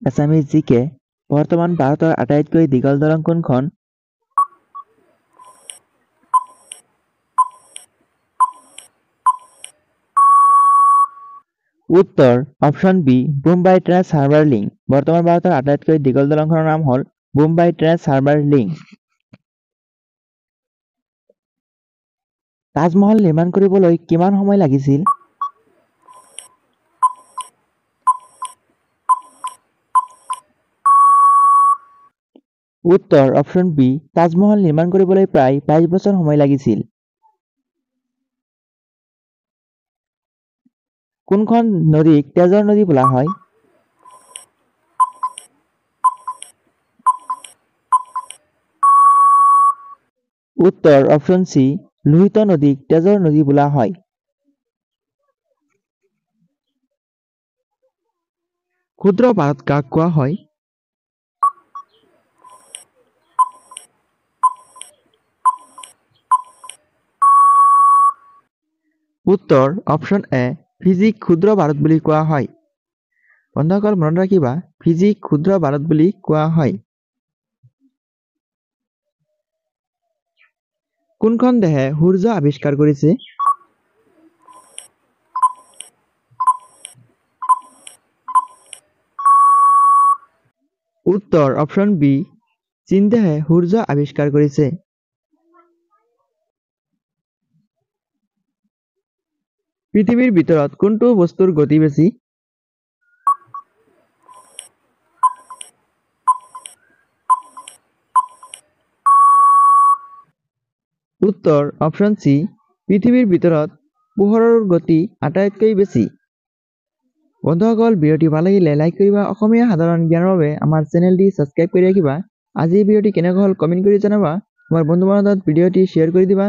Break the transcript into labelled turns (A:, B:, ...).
A: Assamese জিকে বৰ্তমান ভাৰতৰ আটাইতকৈ দীঘল দলং কোনখন? উত্তৰ option B Mumbai trans harbour link. বৰ্তমান ভাৰতৰ আটাইতকৈ দীঘল দলংখনৰ নাম হ'ল Mumbai trans harbour link. Taj Mahal নিৰ্মাণ কৰিবলৈ কিমান সময় লাগিছিল? উত্তৰ অপশ্যন বি তাজমহল নিৰ্মাণ কৰিবলৈ প্ৰায় ২২ বছৰ সময় লাগিছিল। কোনখন নদীক তেজৰ নদী বোলা হয়? উত্তৰ অপশ্যন চি লোহিত নদীক তেজৰ নদী বোলা হয়। ক্ষুদ্ৰ ভাৰত কাক কোৱা হয়? উত্তৰ অপশ্যন এ ফিজিক ক্ষুদ্ৰ ভাৰত বুলি কোৱা হয়। বন্ধুসকল মনত ৰাখিবা ফিজিক ক্ষুদ্ৰ ভাৰত বুলি কোৱা হয়। কোনখন দেশে সূৰ্য আৱিষ্কাৰ কৰিছে? উত্তৰ অপশ্যন বি চীন দেশে সূৰ্য আৱিষ্কাৰ কৰিছে। পৃথিৱীৰ ভিতৰত কোনটো বস্তুৰ গতি বেছি? উত্তৰ অপশ্যন চি পৃথিৱীৰ ভিতৰত পোহৰৰ গতি আটাইতকৈ বেছি। বন্ধুসকল ভিডিঅ'টি ভাল লাগিলে লাইক কৰিবা। অসমীয়া সাধাৰণ জ্ঞানৰ বাবে আমাৰ চেনেলটি ছাবস্ক্ৰাইব কৰি ৰাখিবা। আজি ভিডিঅ'টি কেনেকুৱা হ'ল কমেণ্ট কৰি জনাবা। তোমাৰ বন্ধু বান্ধৱত ভিডিঅ'টি শ্বেয়াৰ কৰি দিবা।